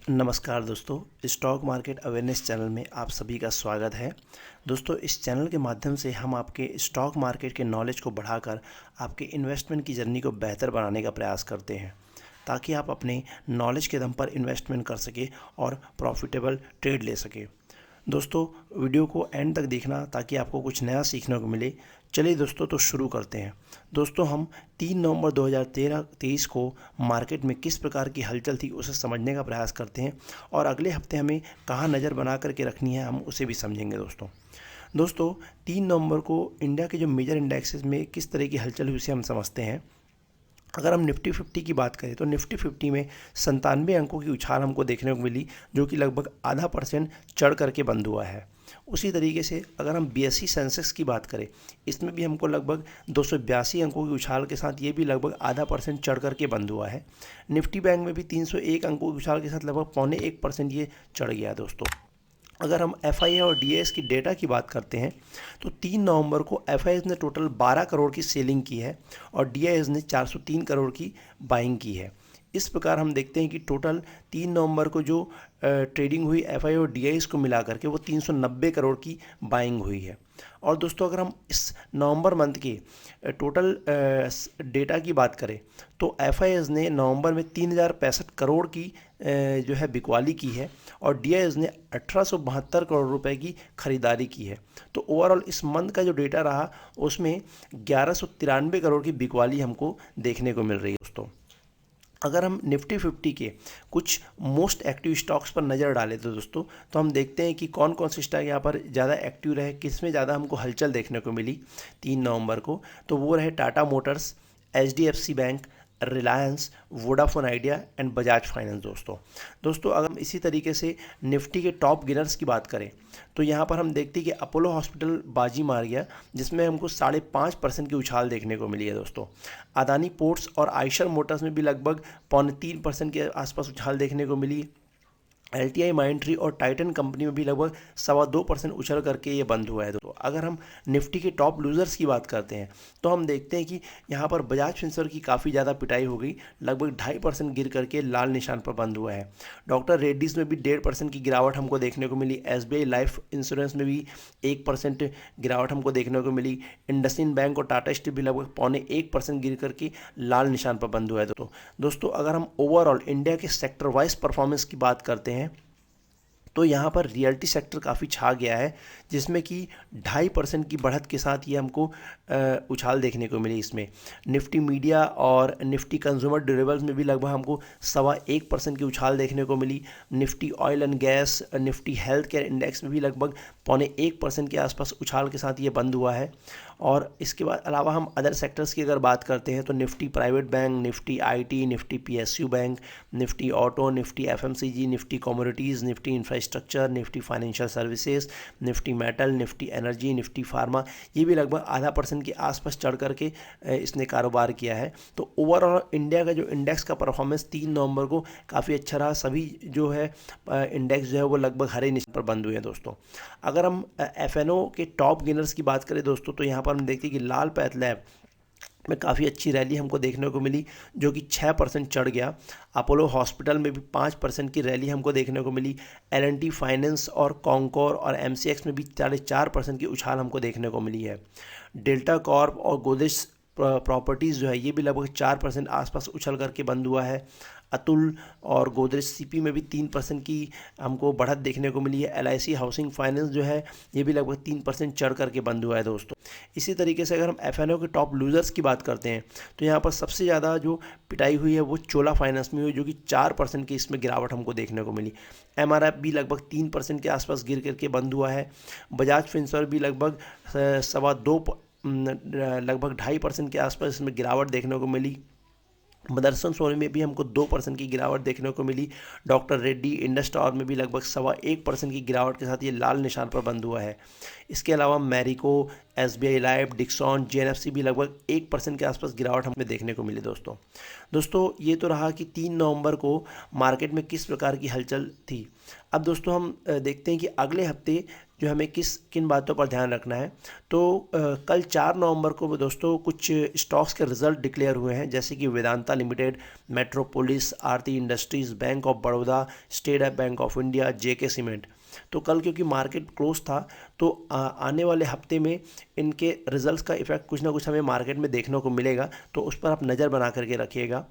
नमस्कार दोस्तों, stock market awareness channel में आप सभी का स्वागत है। दोस्तों, इस चैनल के माध्यम से हम आपके स्टॉक मार्केट के नॉलेज को बढ़ाकर आपके इन्वेस्टमेंट की जर्नी को बेहतर बनाने का प्रयास करते हैं, ताकि आप अपने नॉलेज के दम पर इन्वेस्टमेंट कर सकें और प्रॉफिटेबल ट्रेड ले सकें। दोस्तों, वीडियो को एंड तक देखना ताकि आपको कुछ नया सीखने को मिले। चलिए दोस्तों, तो शुरू करते हैं। दोस्तों, हम 3 नवंबर 2023 को मार्केट में किस प्रकार की हलचल थी उसे समझने का प्रयास करते हैं, और अगले हफ्ते हमें कहाँ नज़र बना करके रखनी है हम उसे भी समझेंगे। दोस्तों 3 नवंबर को इंडिया के जो मेजर इंडेक्सेस में किस तरह की हलचल हुई उसे हम समझते हैं। अगर हम निफ्टी 50 की बात करें तो निफ्टी 50 में 97 अंकों की उछाल हमको देखने को मिली, जो कि लगभग आधा % चढ़ करके बंद हुआ है। उसी तरीके से अगर हम BSE सेंसेक्स की बात करें, इसमें भी हमको लगभग 282 अंकों की उछाल के साथ ये भी लगभग आधा % चढ़ करके बंद हुआ है। निफ्टी बैंक में भी 301 अंकों की उछाल के साथ लगभग 0.25% ये चढ़ गया है। दोस्तों, अगर हम FII और DIS की डेटा की बात करते हैं तो 3 नवंबर को FII ने टोटल 12 करोड़ की सेलिंग की है और DIS ने 403 करोड़ की बाइंग की है। इस प्रकार हम देखते हैं कि टोटल 3 नवंबर को जो ट्रेडिंग हुई FII और DIS को मिला करके वो 390 करोड़ की बाइंग हुई है। और दोस्तों, अगर हम इस नवंबर मंथ के टोटल डेटा की बात करें तो FII ने नवंबर में 3065 करोड़ की जो है बिकवाली की है और DIS ने 1872 करोड़ रुपए की खरीदारी की है। तो ओवरऑल इस मंथ का जो डेटा रहा उसमें 1193 करोड़ की बिकवाली हमको देखने को मिल रही है। दोस्तों, अगर हम निफ्टी 50 के कुछ मोस्ट एक्टिव स्टॉक्स पर नज़र डालें तो हम देखते हैं कि कौन कौन से स्टॉक यहाँ पर ज़्यादा एक्टिव रहे, किस में ज़्यादा हमको हलचल देखने को मिली 3 नवंबर को। तो वो रहे Tata Motors, HDFC bank, Reliance, Vodafone idea and Bajaj finance. दोस्तों अगर हम इसी तरीके से निफ्टी के टॉप गेनर्स की बात करें तो यहाँ पर हम देखते हैं कि अपोलो हॉस्पिटल बाजी मार गया, जिसमें हमको 5.5% की उछाल देखने को मिली है। दोस्तों, अदानी पोर्ट्स और आइशर मोटर्स में भी लगभग 0.3% के आसपास उछाल देखने को मिली। LTI माइंट्री और टाइटन कंपनी में भी लगभग 2.25% उछल करके ये बंद हुआ है। तो अगर हम निफ्टी के टॉप लूजर्स की बात करते हैं तो हम देखते हैं कि यहाँ पर बजाज फिंसर्व की काफ़ी ज़्यादा पिटाई हो गई, लगभग 2.5% गिर करके लाल निशान पर बंद हुआ है। डॉक्टर रेड्डीज़ में भी 1.5% की गिरावट हमको देखने को मिली। SBI लाइफ इंश्योरेंस में भी 1% गिरावट हमको देखने को मिली। इंडसइंड बैंक और टाटा स्टील भी लगभग 0.25% गिर करके लाल निशान पर बंद हुआ है। दोस्तों अगर हम ओवरऑल इंडिया के सेक्टर वाइज परफॉर्मेंस की बात करते हैं तो यहाँ पर रियल्टी सेक्टर काफ़ी छा गया है, जिसमें कि 2.5% की बढ़त के साथ ये हमको उछाल देखने को मिली। इसमें निफ्टी मीडिया और निफ्टी कंज्यूमर ड्यूरेबल्स में भी लगभग हमको 1.25% की उछाल देखने को मिली। Nifty oil and gas, Nifty health care index में भी लगभग 0.1% के आसपास उछाल के साथ ये बंद हुआ है। और इसके बाद अलावा हम अदर सेक्टर्स की अगर बात करते हैं तो Nifty private bank, Nifty IT, Nifty PSU bank, Nifty auto, Nifty FMCG, Nifty commodities, Nifty infrastructure, Nifty financial services, Nifty metal, Nifty energy, Nifty pharma, ये भी लगभग 0.5% के आसपास चढ़ करके इसने कारोबार किया है। तो ओवरऑल इंडिया का जो इंडेक्स का परफॉर्मेंस 3 नवंबर को काफ़ी अच्छा रहा। सभी जो है इंडेक्स जो है वो लगभग हरे निशान पर बंद हुए हैं। दोस्तों, अगर हम FNO के टॉप गेनर्स की बात करें दोस्तों तो यहाँ पर हम देखते हैं कि लाल पैथलैब में काफ़ी अच्छी रैली हमको देखने को मिली, जो कि 6% चढ़ गया। अपोलो हॉस्पिटल में भी 5% की रैली हमको देखने को मिली। L&T फाइनेंस और कॉन्कोर और MCX में भी 4.5% की उछाल हमको देखने को मिली है। डेल्टा कॉर्प और गोदरेज प्रॉपर्टीज़ जो है ये भी लगभग 4% आसपास उछल करके बंद हुआ है। अतुल और गोदरेज CP में भी 3% की हमको बढ़त देखने को मिली है। LIC हाउसिंग फाइनेंस जो है ये भी लगभग 3% चढ़ करके बंद हुआ है। दोस्तों, इसी तरीके से अगर हम FNO के टॉप लूजर्स की बात करते हैं तो यहाँ पर सबसे ज़्यादा जो पिटाई हुई है वो चोला फाइनेंस में हुई, जो कि 4% की इसमें गिरावट हमको देखने को मिली। MRF भी लगभग 3% के आसपास गिर करके बंद हुआ है। बजाज फिंसर्व भी लगभग 2.5% के आसपास इसमें गिरावट देखने को मिली। मदरसन सोनी में भी हमको 2% की गिरावट देखने को मिली। डॉक्टर रेड्डी इंडस्टार में भी लगभग 1.25% की गिरावट के साथ ये लाल निशान पर बंद हुआ है। इसके अलावा Marico, SBI life, Dixon, JNFC भी लगभग 1% के आसपास गिरावट हमें देखने को मिली। दोस्तों ये तो रहा कि 3 नवंबर को मार्केट में किस प्रकार की हलचल थी। अब दोस्तों हम देखते हैं कि अगले हफ्ते जो हमें किन बातों पर ध्यान रखना है। तो कल 4 नवंबर को दोस्तों कुछ स्टॉक्स के रिजल्ट डिक्लेयर हुए हैं, जैसे कि Vedanta limited, metropolis, Aarti industries, bank of Baroda, state bank of India, JK cement. तो कल क्योंकि मार्केट क्लोज था तो आने वाले हफ्ते में इनके रिजल्ट्स का इफेक्ट कुछ ना कुछ हमें मार्केट में देखने को मिलेगा, तो उस पर आप नज़र बना करके रखिएगा।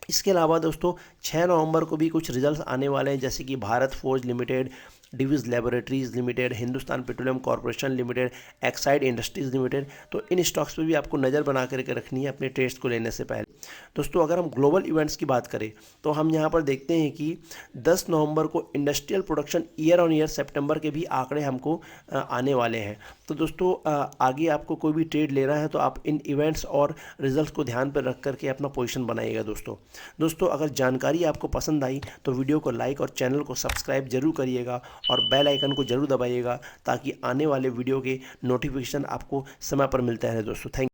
इसके अलावा दोस्तों 6 नवंबर को भी कुछ रिजल्ट्स आने वाले हैं, जैसे कि Bharat forge limited, Divi's laboratories limited, Hindustan petroleum corporation limited, Exide industries limited. तो इन स्टॉक्स पे भी आपको नज़र बना करके रखनी है अपने ट्रेड्स को लेने से पहले। दोस्तों अगर हम ग्लोबल इवेंट्स की बात करें तो हम यहाँ पर देखते हैं कि 10 नवंबर को industrial production year on year सितंबर के भी आंकड़े हमको आने वाले हैं। तो दोस्तों आगे आपको कोई भी ट्रेड लेना है तो आप इन इवेंट्स और रिजल्ट्स को ध्यान पर रख करके अपना पोजीशन बनाइएगा। दोस्तों अगर जानकारी आपको पसंद आई तो वीडियो को लाइक और चैनल को सब्सक्राइब जरूर करिएगा और बेल आइकन को जरूर दबाइएगा, ताकि आने वाले वीडियो के नोटिफिकेशन आपको समय पर मिलते रहे। दोस्तों थैंक